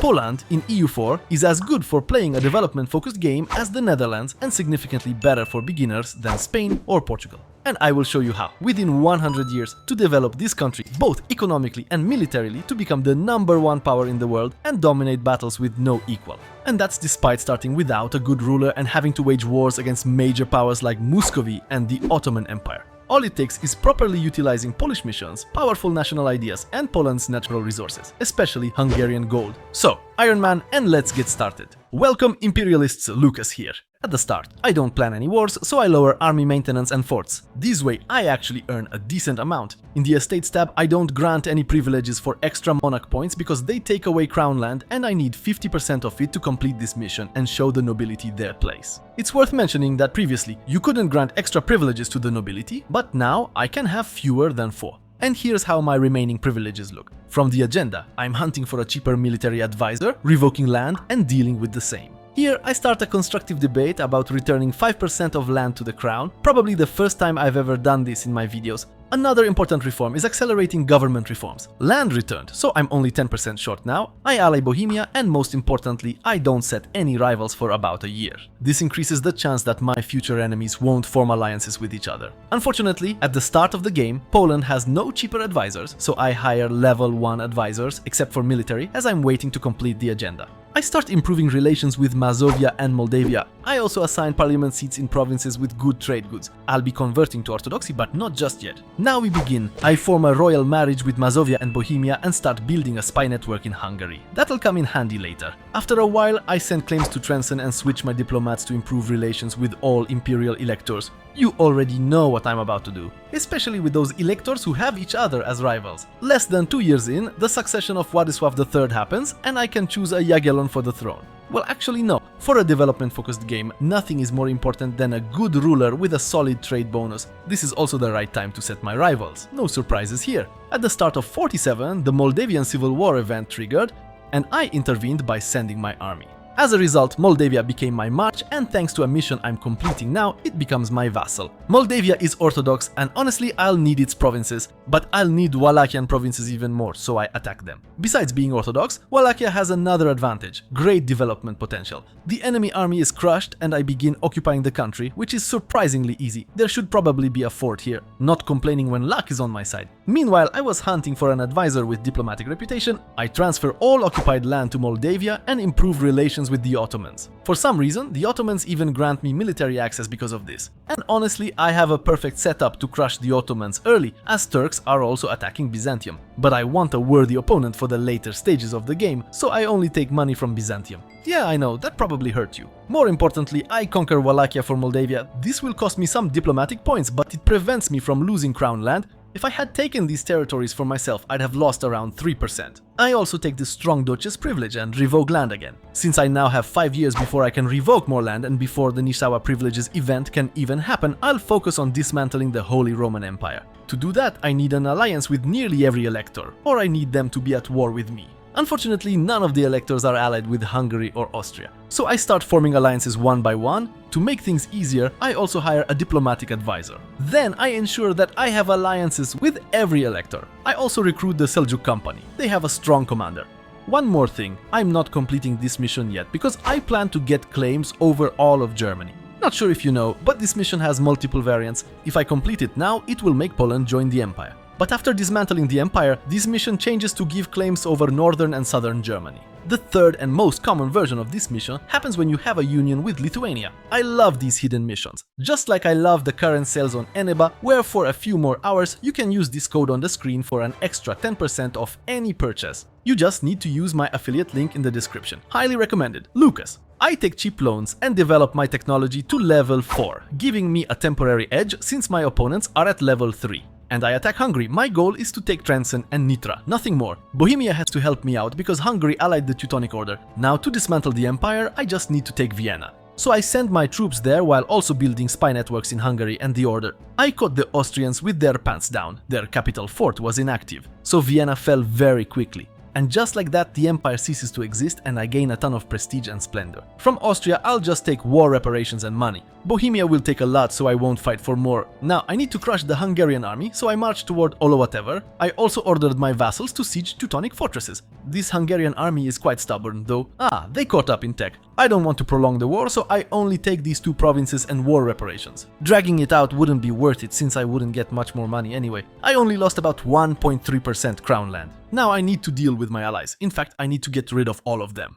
Poland in EU4 is as good for playing a development-focused game as the Netherlands and significantly better for beginners than Spain or Portugal. And I will show you how, within 100 years, to develop this country both economically and militarily to become the #1 power in the world and dominate battles with no equal. And that's despite starting without a good ruler and having to wage wars against major powers like Muscovy and the Ottoman Empire. All it takes is properly utilizing Polish missions, powerful national ideas, and Poland's natural resources, especially Hungarian gold. So, Iron Man, and let's get started. Welcome imperialists, Lucas here. At the start, I don't plan any wars, so I lower army maintenance and forts. This way, I actually earn a decent amount. In the Estates tab, I don't grant any privileges for extra monarch points because they take away crown land and I need 50% of it to complete this mission and show the nobility their place. It's worth mentioning that previously, you couldn't grant extra privileges to the nobility, but now I can have fewer than 4. And here's how my remaining privileges look. From the agenda, I'm hunting for a cheaper military advisor, revoking land, and dealing with the same. Here, I start a constructive debate about returning 5% of land to the crown, probably the first time I've ever done this in my videos. Another important reform is accelerating government reforms. Land returned, so I'm only 10% short now, I ally Bohemia, and most importantly, I don't set any rivals for about a year. This increases the chance that my future enemies won't form alliances with each other. Unfortunately, at the start of the game, Poland has no cheaper advisors, so I hire level 1 advisors, except for military, as I'm waiting to complete the agenda. I start improving relations with Mazovia and Moldavia. I also assign parliament seats in provinces with good trade goods. I'll be converting to Orthodoxy, but not just yet. Now we begin. I form a royal marriage with Mazovia and Bohemia and start building a spy network in Hungary. That'll come in handy later. After a while, I send claims to Trenton and switch my diplomats to improve relations with all imperial electors. You already know what I'm about to do, especially with those electors who have each other as rivals. Less than 2 years in, the succession of Władysław III happens and I can choose a Jagiellon for the throne. Well, actually no. For a development-focused game, nothing is more important than a good ruler with a solid trade bonus. This is also the right time to set my rivals. No surprises here. At the start of 47, the Moldavian Civil War event triggered, and I intervened by sending my army. As a result, Moldavia became my match, and thanks to a mission I'm completing now, it becomes my vassal. Moldavia is Orthodox, and honestly I'll need its provinces, but I'll need Wallachian provinces even more, so I attack them. Besides being Orthodox, Wallachia has another advantage: great development potential. The enemy army is crushed, and I begin occupying the country, which is surprisingly easy. There should probably be a fort here, not complaining when luck is on my side. Meanwhile, I was hunting for an advisor with diplomatic reputation. I transfer all occupied land to Moldavia and improve relations with the Ottomans. For some reason, the Ottomans even grant me military access because of this. And honestly, I have a perfect setup to crush the Ottomans early, as Turks are also attacking Byzantium. But I want a worthy opponent for the later stages of the game, so I only take money from Byzantium. Yeah, I know, that probably hurt you. More importantly, I conquer Wallachia for Moldavia. This will cost me some diplomatic points, but it prevents me from losing crown land. If I had taken these territories for myself, I'd have lost around 3%. I also take the strong Duchess privilege and revoke land again. Since I now have 5 years before I can revoke more land and before the Nishawa privileges event can even happen, I'll focus on dismantling the Holy Roman Empire. To do that, I need an alliance with nearly every elector, or I need them to be at war with me. Unfortunately, none of the electors are allied with Hungary or Austria. So I start forming alliances one by one. To make things easier, I also hire a diplomatic advisor. Then I ensure that I have alliances with every elector. I also recruit the Seljuk company. They have a strong commander. One more thing, I'm not completing this mission yet because I plan to get claims over all of Germany. Not sure if you know, but this mission has multiple variants. If I complete it now, it will make Poland join the empire. But after dismantling the empire, this mission changes to give claims over northern and southern Germany. The third and most common version of this mission happens when you have a union with Lithuania. I love these hidden missions, just like I love the current sales on ENEBA, where for a few more hours you can use this code on the screen for an extra 10% off any purchase. You just need to use my affiliate link in the description. Highly recommended. Lucas. I take cheap loans and develop my technology to level 4, giving me a temporary edge since my opponents are at level 3. And I attack Hungary. My goal is to take Trenton and Nitra, nothing more. Bohemia has to help me out because Hungary allied the Teutonic Order. Now to dismantle the empire, I just need to take Vienna. So I send my troops there while also building spy networks in Hungary and the Order. I caught the Austrians with their pants down. Their capital fort was inactive, so Vienna fell very quickly. And just like that, the empire ceases to exist and I gain a ton of prestige and splendor. From Austria, I'll just take war reparations and money. Bohemia will take a lot, so I won't fight for more. Now, I need to crush the Hungarian army, so I march toward Olowatever. I also ordered my vassals to siege Teutonic fortresses. This Hungarian army is quite stubborn, though. They caught up in tech. I don't want to prolong the war, so I only take these 2 provinces and war reparations. Dragging it out wouldn't be worth it, since I wouldn't get much more money anyway. I only lost about 1.3% crown land. Now I need to deal with my allies. In fact, I need to get rid of all of them.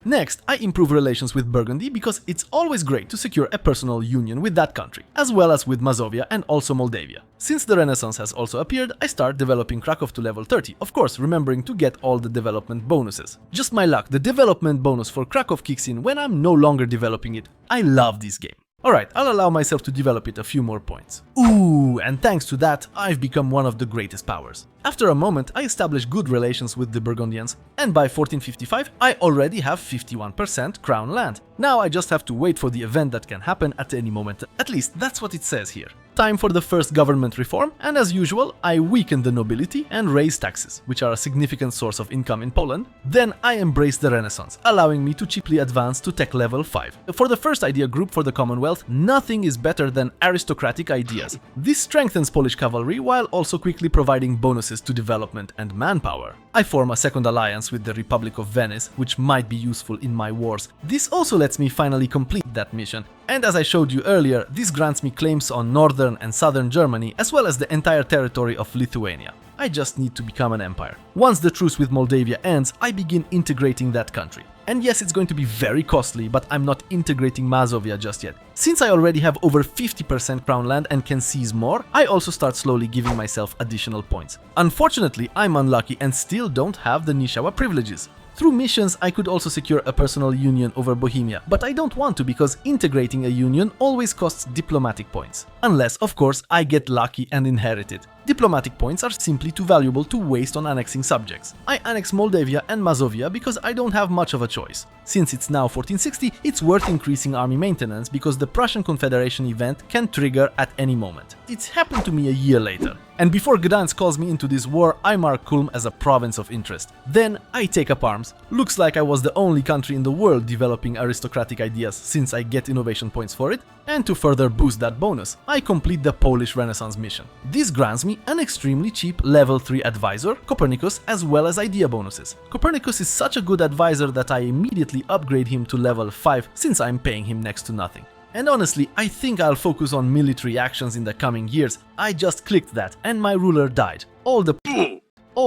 Next, I improve relations with Burgundy because it's always great to secure a personal union with that country, as well as with Mazovia and also Moldavia. Since the Renaissance has also appeared, I start developing Krakow to level 30, of course remembering to get all the development bonuses. Just my luck, the development bonus for Krakow kicks in when I'm no longer developing it. I love this game. Alright, I'll allow myself to develop it a few more points. Ooh, and thanks to that, I've become one of the greatest powers. After a moment, I establish good relations with the Burgundians, and by 1455, I already have 51% crown land. Now I just have to wait for the event that can happen at any moment. At least, that's what it says here. Time for the first government reform, and as usual, I weaken the nobility and raise taxes, which are a significant source of income in Poland. Then I embrace the Renaissance, allowing me to cheaply advance to tech level 5. For the first idea group for the Commonwealth, nothing is better than aristocratic ideas. This strengthens Polish cavalry while also quickly providing bonuses to development and manpower. I form a second alliance with the Republic of Venice, which might be useful in my wars. This also lets me finally complete that mission. And as I showed you earlier, this grants me claims on northern and southern Germany, as well as the entire territory of Lithuania. I just need to become an empire. Once the truce with Moldavia ends, I begin integrating that country. And yes, it's going to be very costly, but I'm not integrating Mazovia just yet. Since I already have over 50% crown land and can seize more, I also start slowly giving myself additional points. Unfortunately, I'm unlucky and still don't have the Nishawa privileges. Through missions, I could also secure a personal union over Bohemia, but I don't want to because integrating a union always costs diplomatic points. Unless, of course, I get lucky and inherit it. Diplomatic points are simply too valuable to waste on annexing subjects. I annex Moldavia and Mazovia because I don't have much of a choice. Since it's now 1460, it's worth increasing army maintenance because the Prussian confederation event can trigger at any moment. It's happened to me a year later. And before Gdansk calls me into this war, I mark Kulm as a province of interest. Then I take up arms. Looks like I was the only country in the world developing aristocratic ideas since I get innovation points for it. And to further boost that bonus, I complete the Polish Renaissance mission. This grants me an extremely cheap level 3 advisor, Copernicus, as well as idea bonuses. Copernicus is such a good advisor that I immediately upgrade him to level 5 since I'm paying him next to nothing. And honestly, I think I'll focus on military actions in the coming years. I just clicked that and my ruler died. All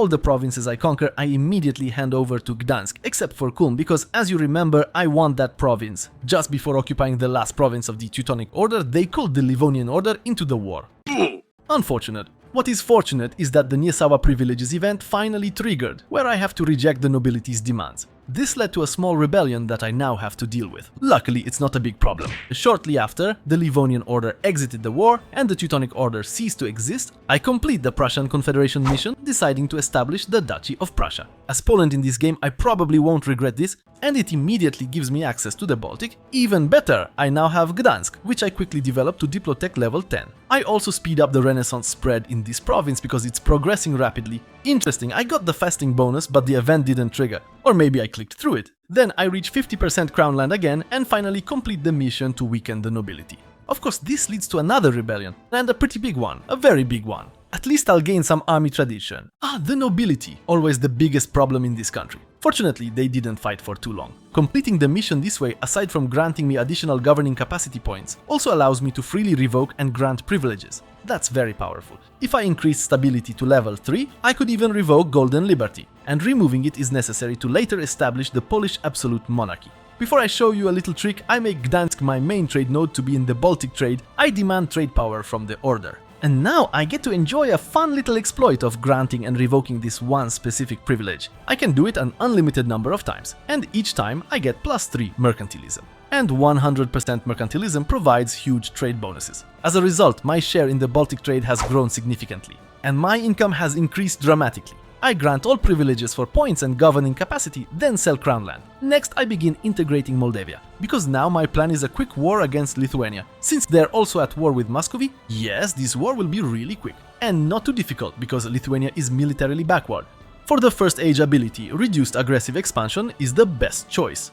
the provinces I conquer, I immediately hand over to Gdansk, except for Kulm, because as you remember, I won that province. Just before occupying the last province of the Teutonic Order, they called the Livonian Order into the war. Unfortunate. What is fortunate is that the Niesawa privileges event finally triggered, where I have to reject the nobility's demands. This led to a small rebellion that I now have to deal with. Luckily, it's not a big problem. Shortly after, the Livonian Order exited the war and the Teutonic Order ceased to exist, I complete the Prussian Confederation mission, deciding to establish the Duchy of Prussia. As Poland in this game, I probably won't regret this, and it immediately gives me access to the Baltic. Even better, I now have Gdansk, which I quickly developed to Diplotech level 10. I also speed up the Renaissance spread in this province because it's progressing rapidly. Interesting, I got the fasting bonus, but the event didn't trigger. Or maybe I clicked through it. Then I reach 50% crown land again and finally complete the mission to weaken the nobility. Of course, this leads to another rebellion, and a pretty big one, a very big one. At least I'll gain some army tradition. The nobility, always the biggest problem in this country. Fortunately, they didn't fight for too long. Completing the mission this way, aside from granting me additional governing capacity points, also allows me to freely revoke and grant privileges. That's very powerful. If I increase stability to level 3, I could even revoke Golden Liberty, and removing it is necessary to later establish the Polish absolute monarchy. Before I show you a little trick, I make Gdansk my main trade node to be in the Baltic trade. I demand trade power from the Order. And now I get to enjoy a fun little exploit of granting and revoking this one specific privilege. I can do it an unlimited number of times, and each time I get +3 mercantilism. And 100% mercantilism provides huge trade bonuses. As a result, my share in the Baltic trade has grown significantly, and my income has increased dramatically. I grant all privileges for points and governing capacity, then sell crown land. Next, I begin integrating Moldavia, because now my plan is a quick war against Lithuania. Since they're also at war with Muscovy, yes, this war will be really quick. And not too difficult, because Lithuania is militarily backward. For the first age ability, reduced aggressive expansion is the best choice.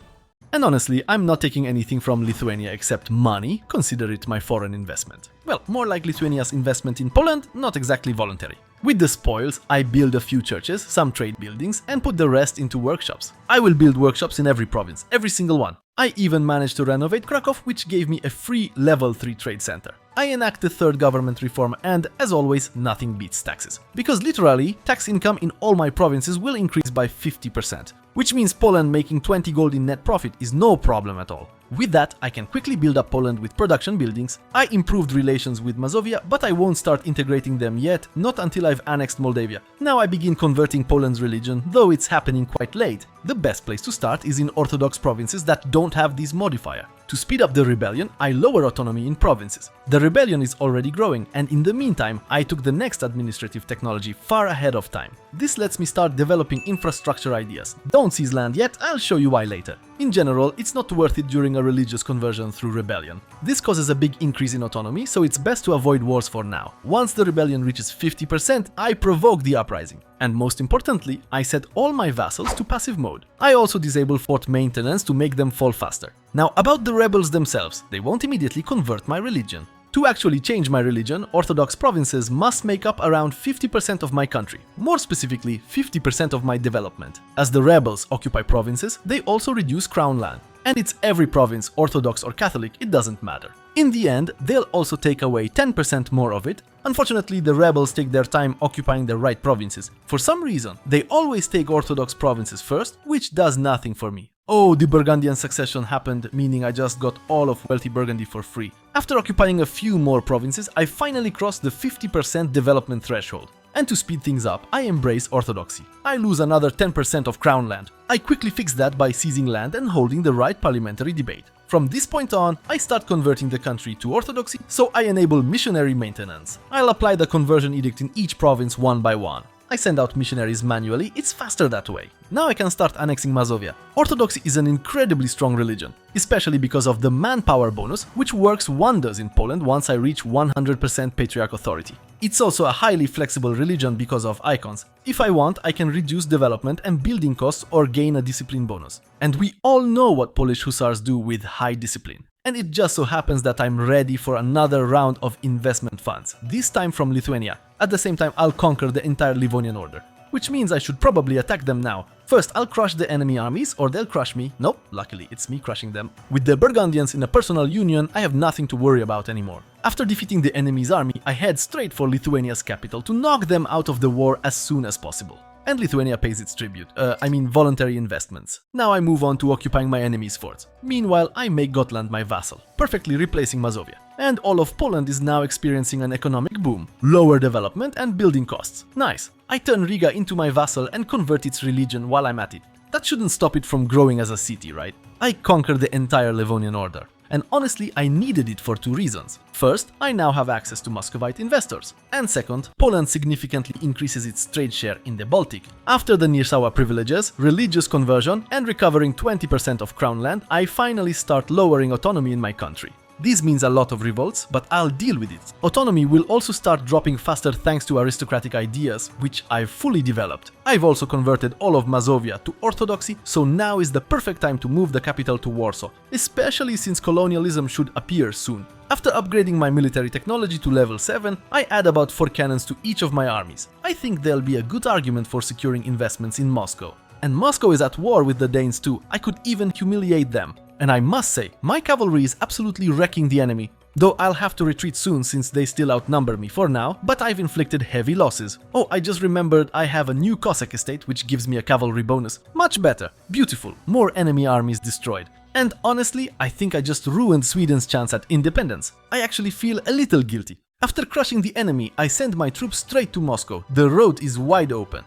And honestly, I'm not taking anything from Lithuania except money, consider it my foreign investment. Well, more like Lithuania's investment in Poland, not exactly voluntary. With the spoils, I build a few churches, some trade buildings, and put the rest into workshops. I will build workshops in every province, every single one. I even managed to renovate Krakow, which gave me a free level 3 trade center. I enact the third government reform and, as always, nothing beats taxes. Because literally, tax income in all my provinces will increase by 50%. Which means Poland making 20 gold in net profit is no problem at all. With that, I can quickly build up Poland with production buildings. I improved relations with Mazovia, but I won't start integrating them yet, not until I've annexed Moldavia. Now I begin converting Poland's religion, though it's happening quite late. The best place to start is in Orthodox provinces that don't have this modifier. To speed up the rebellion, I lower autonomy in provinces. The rebellion is already growing, and in the meantime, I took the next administrative technology far ahead of time. This lets me start developing infrastructure ideas. Don't seize land yet, I'll show you why later. In general, it's not worth it during a religious conversion through rebellion. This causes a big increase in autonomy, so it's best to avoid wars for now. Once the rebellion reaches 50%, I provoke the uprising. And most importantly, I set all my vassals to passive mode. I also disable fort maintenance to make them fall faster. Now about the rebels themselves, they won't immediately convert my religion. To actually change my religion, Orthodox provinces must make up around 50% of my country, more specifically 50% of my development. As the rebels occupy provinces, they also reduce crown land. And it's every province, Orthodox or Catholic, it doesn't matter. In the end, they'll also take away 10% more of it. Unfortunately, the rebels take their time occupying the right provinces. For some reason, they always take Orthodox provinces first, which does nothing for me. Oh, the Burgundian succession happened, meaning I just got all of wealthy Burgundy for free. After occupying a few more provinces, I finally crossed the 50% development threshold. And to speed things up, I embrace orthodoxy. I lose another 10% of crown land. I quickly fix that by seizing land and holding the right parliamentary debate. From this point on, I start converting the country to orthodoxy, so I enable missionary maintenance. I'll apply the conversion edict in each province one by one. I send out missionaries manually, it's faster that way. Now I can start annexing Mazovia. Orthodoxy is an incredibly strong religion, especially because of the manpower bonus, which works wonders in Poland once I reach 100% patriarch authority. It's also a highly flexible religion because of icons. If I want, I can reduce development and building costs or gain a discipline bonus. And we all know what Polish hussars do with high discipline. And it just so happens that I'm ready for another round of investment funds, this time from Lithuania. At the same time, I'll conquer the entire Livonian order, which means I should probably attack them now. First, I'll crush the enemy armies, or they'll crush me. Nope, luckily it's me crushing them. With the Burgundians in a personal union, I have nothing to worry about anymore. After defeating the enemy's army, I head straight for Lithuania's capital to knock them out of the war as soon as possible. And Lithuania pays its tribute, voluntary investments. Now I move on to occupying my enemy's forts. Meanwhile, I make Gotland my vassal, perfectly replacing Mazovia. And all of Poland is now experiencing an economic boom, lower development and building costs. Nice! I turn Riga into my vassal and convert its religion while I'm at it. That shouldn't stop it from growing as a city, right? I conquer the entire Livonian order. And honestly, I needed it for two reasons. First, I now have access to Muscovite investors. And second, Poland significantly increases its trade share in the Baltic. After the Nyírszava privileges, religious conversion, and recovering 20% of crown land, I finally start lowering autonomy in my country. This means a lot of revolts, but I'll deal with it. Autonomy will also start dropping faster thanks to aristocratic ideas, which I've fully developed. I've also converted all of Mazovia to orthodoxy, so now is the perfect time to move the capital to Warsaw, especially since colonialism should appear soon. After upgrading my military technology to level 7, I add about 4 cannons to each of my armies. I think there'll be a good argument for securing investments in Moscow. And Moscow is at war with the Danes too, I could even humiliate them. And I must say, my cavalry is absolutely wrecking the enemy. Though I'll have to retreat soon since they still outnumber me for now, but I've inflicted heavy losses. Oh, I just remembered I have a new Cossack estate which gives me a cavalry bonus. Much better. Beautiful. More enemy armies destroyed. And honestly, I think I just ruined Sweden's chance at independence. I actually feel a little guilty. After crushing the enemy, I send my troops straight to Moscow. The road is wide open.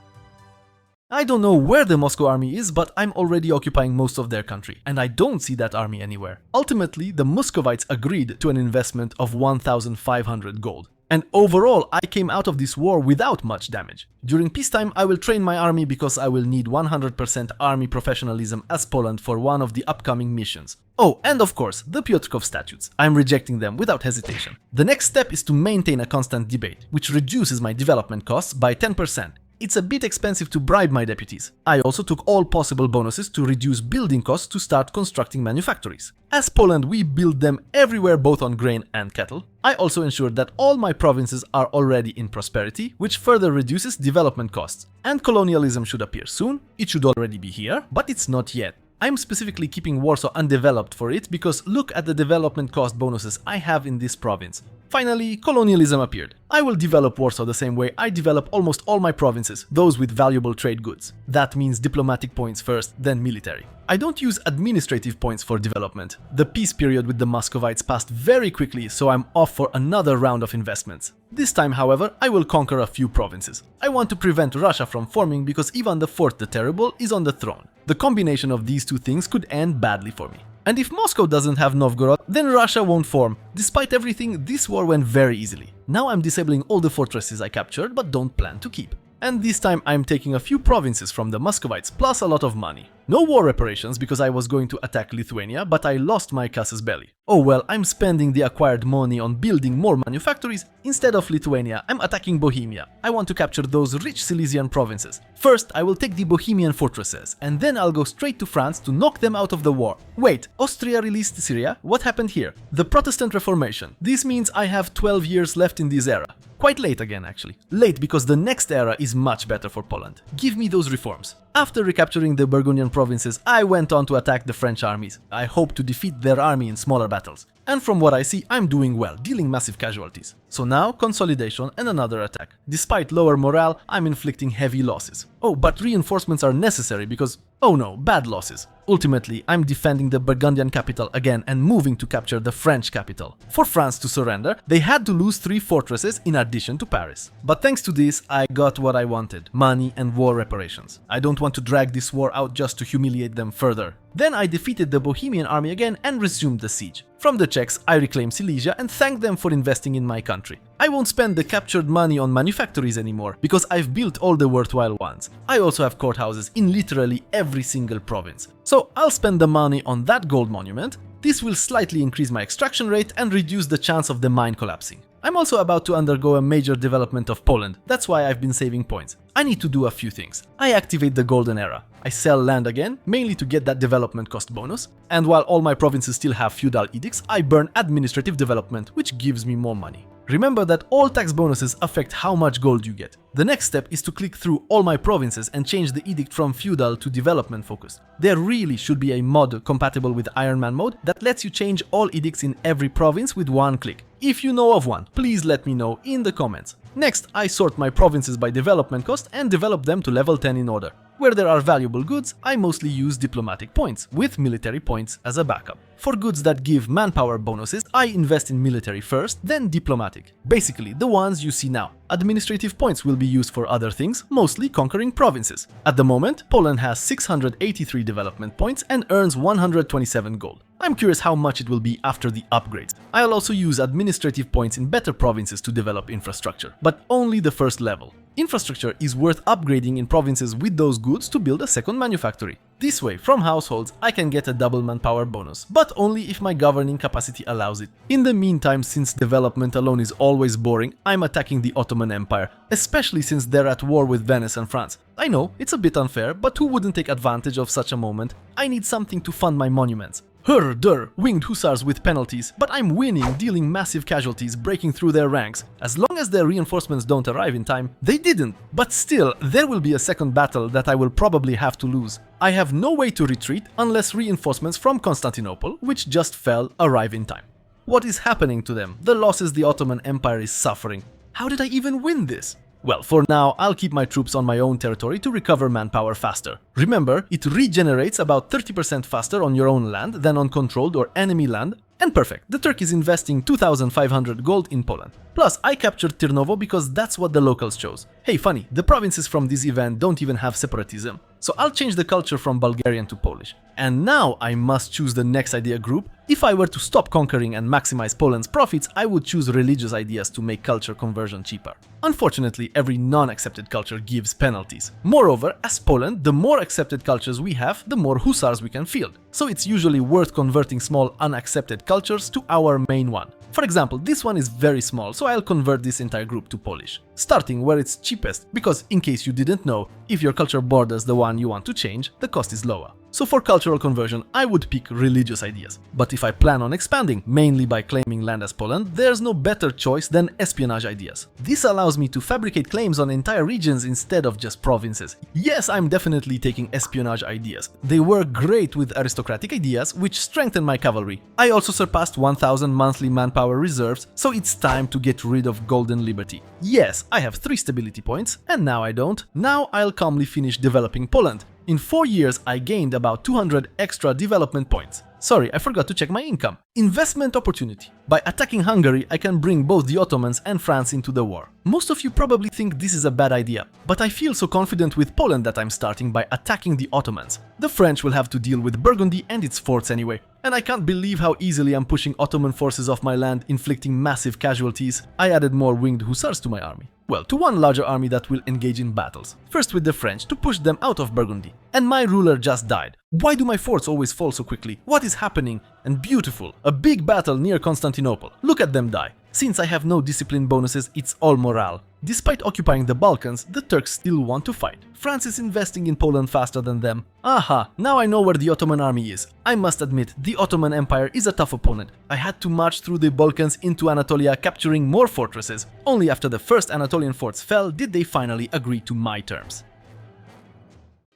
I don't know where the Moscow army is, but I'm already occupying most of their country, and I don't see that army anywhere. Ultimately, the Muscovites agreed to an investment of 1,500 gold. And overall, I came out of this war without much damage. During peacetime, I will train my army because I will need 100% army professionalism as Poland for one of the upcoming missions. Oh, and of course, the Piotrków statutes. I'm rejecting them without hesitation. The next step is to maintain a constant debate, which reduces my development costs by 10%. it's a bit expensive to bribe my deputies. I also took all possible bonuses to reduce building costs to start constructing manufactories. As Poland, we build them everywhere, both on grain and cattle. I also ensured that all my provinces are already in prosperity, which further reduces development costs. And colonialism should appear soon. It should already be here, but it's not yet. I'm specifically keeping Warsaw undeveloped for it because look at the development cost bonuses I have in this province. Finally, colonialism appeared. I will develop Warsaw the same way I develop almost all my provinces, those with valuable trade goods. That means diplomatic points first, then military. I don't use administrative points for development. The peace period with the Muscovites passed very quickly, so I'm off for another round of investments. This time, however, I will conquer a few provinces. I want to prevent Russia from forming because Ivan IV the Terrible is on the throne. The combination of these two things could end badly for me. And if Moscow doesn't have Novgorod, then Russia won't form. Despite everything, this war went very easily. Now I'm disabling all the fortresses I captured but don't plan to keep. And this time I'm taking a few provinces from the Muscovites plus a lot of money. No war reparations because I was going to attack Lithuania, but I lost my casus belli. Oh well, I'm spending the acquired money on building more manufactories. Instead of Lithuania, I'm attacking Bohemia. I want to capture those rich Silesian provinces. First, I will take the Bohemian fortresses, and then I'll go straight to France to knock them out of the war. Wait, Austria released Syria? What happened here? The Protestant Reformation. This means I have 12 years left in this era. Quite late again, actually. Late because the next era is much better for Poland. Give me those reforms. After recapturing the Burgundian provinces, I went on to attack the French armies. I hope to defeat their army in smaller battles. And from what I see, I'm doing well, dealing massive casualties. So now, consolidation and another attack. Despite lower morale, I'm inflicting heavy losses. Oh, but reinforcements are necessary because, oh no, bad losses. Ultimately, I'm defending the Burgundian capital again and moving to capture the French capital. For France to surrender, they had to lose 3 fortresses in addition to Paris. But thanks to this, I got what I wanted, money and war reparations. I don't want to drag this war out just to humiliate them further. Then I defeated the Bohemian army again and resumed the siege. From the Czechs, I reclaimed Silesia and thanked them for investing in my country. I won't spend the captured money on manufactories anymore because I've built all the worthwhile ones. I also have courthouses in literally every single province. So I'll spend the money on that gold monument. This will slightly increase my extraction rate and reduce the chance of the mine collapsing. I'm also about to undergo a major development of Poland. That's why I've been saving points. I need to do a few things. I activate the golden era. I sell land again, mainly to get that development cost bonus. And while all my provinces still have feudal edicts, I burn administrative development, which gives me more money. Remember that all tax bonuses affect how much gold you get. The next step is to click through all my provinces and change the edict from feudal to development focused. There really should be a mod compatible with Iron Man mode that lets you change all edicts in every province with one click. If you know of one, please let me know in the comments. Next, I sort my provinces by development cost and develop them to level 10 in order. Where there are valuable goods, I mostly use diplomatic points, with military points as a backup. For goods that give manpower bonuses, I invest in military first, then diplomatic. Basically, the ones you see now. Administrative points will be used for other things, mostly conquering provinces. At the moment, Poland has 683 development points and earns 127 gold. I'm curious how much it will be after the upgrades. I'll also use administrative points in better provinces to develop infrastructure, but only the first level. Infrastructure is worth upgrading in provinces with those goods to build a second manufactory. This way, from households, I can get a double manpower bonus, but only if my governing capacity allows it. In the meantime, since development alone is always boring, I'm attacking the Ottoman Empire, especially since they're at war with Venice and France. I know, it's a bit unfair, but who wouldn't take advantage of such a moment? I need something to fund my monuments. Winged hussars with penalties, but I'm winning, dealing massive casualties, breaking through their ranks. As long as their reinforcements don't arrive in time, they didn't. But still, there will be a second battle that I will probably have to lose. I have no way to retreat unless reinforcements from Constantinople, which just fell, arrive in time. What is happening to them? The losses the Ottoman Empire is suffering. How did I even win this? Well, for now, I'll keep my troops on my own territory to recover manpower faster. Remember, it regenerates about 30% faster on your own land than on controlled or enemy land. And perfect, the Turk is investing 2,500 gold in Poland. Plus, I captured Tirnovo because that's what the locals chose. Hey, funny, the provinces from this event don't even have separatism. So I'll change the culture from Bulgarian to Polish. And now I must choose the next idea group. If I were to stop conquering and maximize Poland's profits, I would choose religious ideas to make culture conversion cheaper. Unfortunately, every non-accepted culture gives penalties. Moreover, as Poland, the more accepted cultures we have, the more hussars we can field. So it's usually worth converting small unaccepted cultures to our main one. For example, this one is very small, so I'll convert this entire group to Polish. starting where it's cheapest, because in case you didn't know, if your culture borders the one you want to change, the cost is lower. So for cultural conversion, I would pick religious ideas. But if I plan on expanding, mainly by claiming land as Poland, there's no better choice than espionage ideas. This allows me to fabricate claims on entire regions instead of just provinces. Yes, I'm definitely taking espionage ideas. They work great with aristocratic ideas, which strengthen my cavalry. I also surpassed 1000 monthly manpower reserves, so it's time to get rid of golden liberty. Yes, I have 3 stability points, and now I don't. Now I'll calmly finish developing Poland. In 4 years, I gained about 200 extra development points. Sorry, I forgot to check my income. Investment opportunity. By attacking Hungary, I can bring both the Ottomans and France into the war. Most of you probably think this is a bad idea, but I feel so confident with Poland that I'm starting by attacking the Ottomans. The French will have to deal with Burgundy and its forts anyway. And I can't believe how easily I'm pushing Ottoman forces off my land, inflicting massive casualties. I added more winged hussars to my army. Well, to one larger army that will engage in battles. First with the French to push them out of Burgundy. And my ruler just died. Why do my forts always fall so quickly? What is happening? And beautiful, a big battle near Constantinople. Look at them die. Since I have no discipline bonuses, it's all morale. Despite occupying the Balkans, the Turks still want to fight. France is investing in Poland faster than them. Aha, now I know where the Ottoman army is. I must admit, the Ottoman Empire is a tough opponent. I had to march through the Balkans into Anatolia, capturing more fortresses. Only after the first Anatolian forts fell did they finally agree to my terms.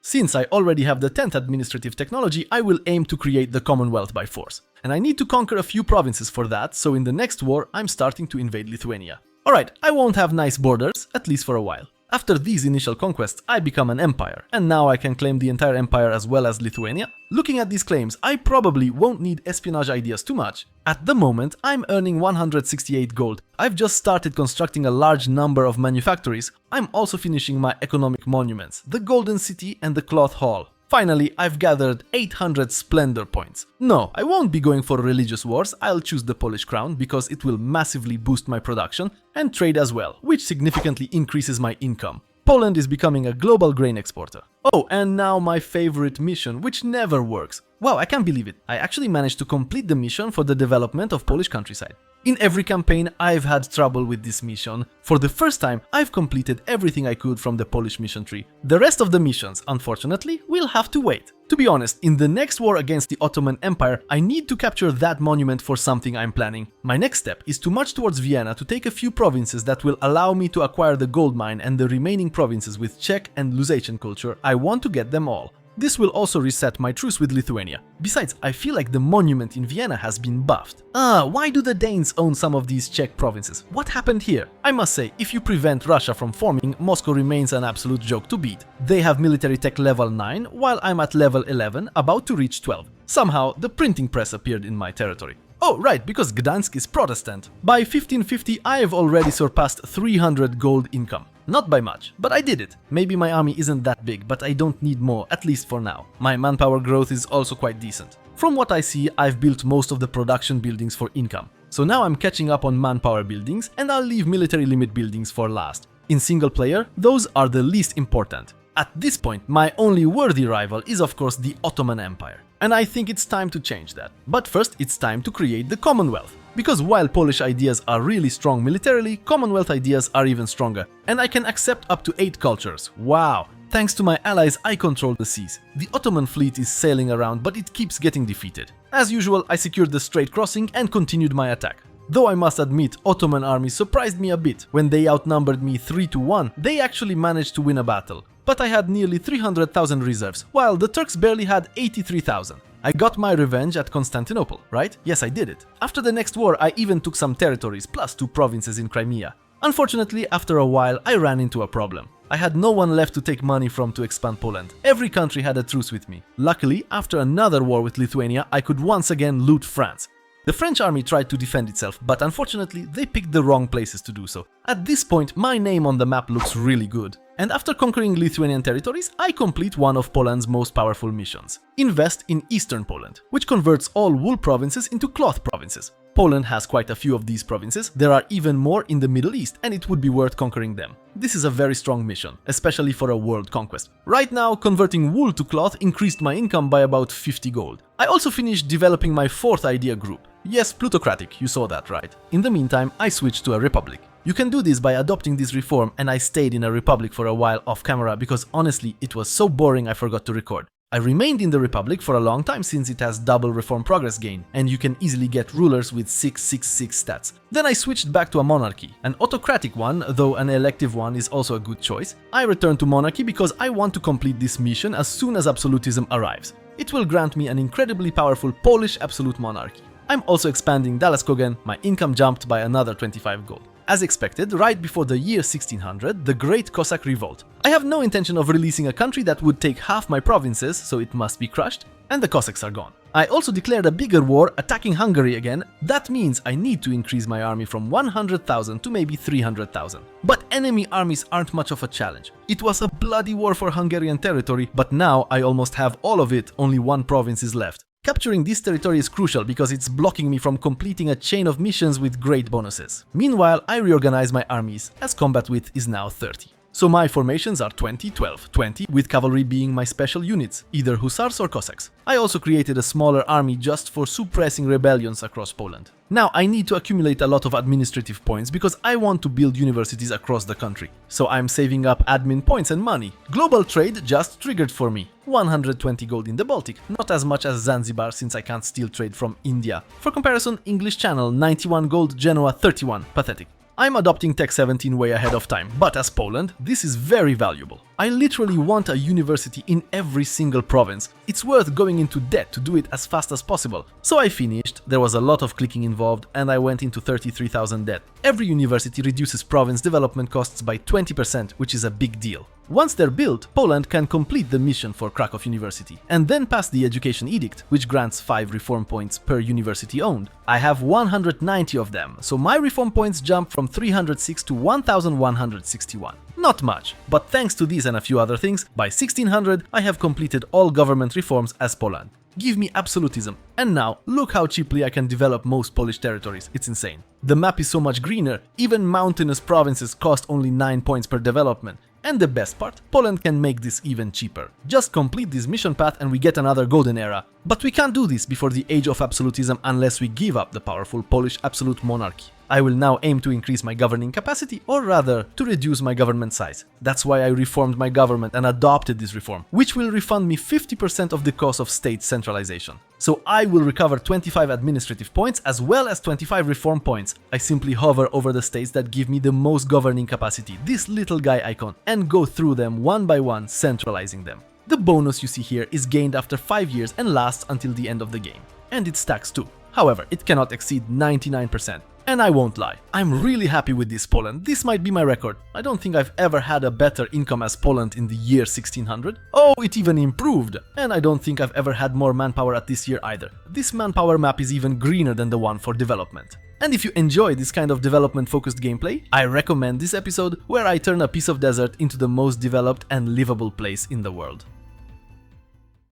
Since I already have the 10th administrative technology, I will aim to create the Commonwealth by force. And I need to conquer a few provinces for that, so in the next war I'm starting to invade Lithuania. Alright, I won't have nice borders, at least for a while. After these initial conquests, I become an empire, and now I can claim the entire empire as well as Lithuania. Looking at these claims, I probably won't need espionage ideas too much. At the moment, I'm earning 168 gold. I've just started constructing a large number of manufactories. I'm also finishing my economic monuments, the Golden City and the Cloth Hall. Finally, I've gathered 800 splendor points. No, I won't be going for religious wars. I'll choose the Polish crown because it will massively boost my production and trade as well, which significantly increases my income. Poland is becoming a global grain exporter. Oh, and now my favorite mission, which never works. Wow, I can't believe it. I actually managed to complete the mission for the development of Polish countryside. In every campaign, I've had trouble with this mission. For the first time, I've completed everything I could from the Polish mission tree. The rest of the missions, unfortunately, will have to wait. To be honest, in the next war against the Ottoman Empire, I need to capture that monument for something I'm planning. My next step is to march towards Vienna to take a few provinces that will allow me to acquire the gold mine, and the remaining provinces with Czech and Lusatian culture, I want to get them all. This will also reset my truce with Lithuania. Besides, I feel like the monument in Vienna has been buffed. Why do the Danes own some of these Czech provinces? What happened here? I must say, if you prevent Russia from forming, Moscow remains an absolute joke to beat. They have military tech level 9, while I'm at level 11, about to reach 12. Somehow, the printing press appeared in my territory. Oh, right, because Gdansk is Protestant. By 1550, I have already surpassed 300 gold income. Not by much, but I did it. Maybe my army isn't that big, but I don't need more, at least for now. My manpower growth is also quite decent. From what I see, I've built most of the production buildings for income. So now I'm catching up on manpower buildings, and I'll leave military limit buildings for last. In single player, those are the least important. At this point, my only worthy rival is of course the Ottoman Empire. And I think it's time to change that. But first, it's time to create the Commonwealth. Because while Polish ideas are really strong militarily, Commonwealth ideas are even stronger. And I can accept up to 8 cultures. Wow! Thanks to my allies, I control the seas. The Ottoman fleet is sailing around, but it keeps getting defeated. As usual, I secured the Strait crossing and continued my attack. Though I must admit, Ottoman army surprised me a bit. When they outnumbered me 3-1, they actually managed to win a battle. But I had nearly 300,000 reserves, while the Turks barely had 83,000. I got my revenge at Constantinople, right? Yes, I did it. After the next war, I even took some territories, plus 2 provinces in Crimea. Unfortunately, after a while, I ran into a problem. I had no one left to take money from to expand Poland. Every country had a truce with me. Luckily, after another war with Lithuania, I could once again loot France. The French army tried to defend itself, but unfortunately, they picked the wrong places to do so. At this point, my name on the map looks really good. And after conquering Lithuanian territories, I complete one of Poland's most powerful missions. Invest in Eastern Poland, which converts all wool provinces into cloth provinces. Poland has quite a few of these provinces. There are even more in the Middle East, and it would be worth conquering them. This is a very strong mission, especially for a world conquest. Right now, converting wool to cloth increased my income by about 50 gold. I also finished developing my 4th idea group. Yes, plutocratic, you saw that right. In the meantime, I switched to a republic. You can do this by adopting this reform, and I stayed in a republic for a while off camera because honestly it was so boring I forgot to record. I remained in the Republic for a long time since it has double reform progress gain, and you can easily get rulers with 666 stats. Then I switched back to a monarchy, an autocratic one, though an elective one is also a good choice. I returned to monarchy because I want to complete this mission as soon as absolutism arrives. It will grant me an incredibly powerful Polish absolute monarchy. I'm also expanding Dallaskogen, my income jumped by another 25 gold. As expected, right before the year 1600, the Great Cossack Revolt. I have no intention of releasing a country that would take half my provinces, so it must be crushed, and the Cossacks are gone. I also declared a bigger war, attacking Hungary again. That means I need to increase my army from 100,000 to maybe 300,000. But enemy armies aren't much of a challenge. It was a bloody war for Hungarian territory, but now I almost have all of it, only one province is left. Capturing this territory is crucial because it's blocking me from completing a chain of missions with great bonuses. Meanwhile, I reorganize my armies, as combat width is now 30. So my formations are 20, 12, 20, with cavalry being my special units, either hussars or Cossacks. I also created a smaller army just for suppressing rebellions across Poland. Now I need to accumulate a lot of administrative points because I want to build universities across the country. So I'm saving up admin points and money. Global trade just triggered for me. 120 gold in the Baltic, not as much as Zanzibar since I can't steal trade from India. For comparison, English Channel 91 gold, Genoa 31, pathetic. I'm adopting Tech 17 way ahead of time, but as Poland, this is very valuable. I literally want a university in every single province. It's worth going into debt to do it as fast as possible. So I finished, there was a lot of clicking involved, and I went into 33,000 debt. Every university reduces province development costs by 20%, which is a big deal. Once they're built, Poland can complete the mission for Krakow University, and then pass the Education Edict, which grants 5 reform points per university owned. I have 190 of them, so my reform points jump from 306 to 1161. Not much, but thanks to these and a few other things, by 1600 I have completed all government reforms as Poland. Give me absolutism. And now, look how cheaply I can develop most Polish territories, it's insane. The map is so much greener, even mountainous provinces cost only 9 points per development. And the best part, Poland can make this even cheaper. Just complete this mission path and we get another golden era. But we can't do this before the age of absolutism unless we give up the powerful Polish absolute monarchy. I will now aim to increase my governing capacity, or rather, to reduce my government size. That's why I reformed my government and adopted this reform, which will refund me 50% of the cost of state centralization. So I will recover 25 administrative points as well as 25 reform points. I simply hover over the states that give me the most governing capacity, this little guy icon, and go through them one by one, centralizing them. The bonus you see here is gained after 5 years and lasts until the end of the game. And it stacks too. However, it cannot exceed 99%. And I won't lie, I'm really happy with this Poland. This might be my record. I don't think I've ever had a better income as Poland in the year 1600. Oh, it even improved! And I don't think I've ever had more manpower at this year either. This manpower map is even greener than the one for development. And if you enjoy this kind of development-focused gameplay, I recommend this episode where I turn a piece of desert into the most developed and livable place in the world.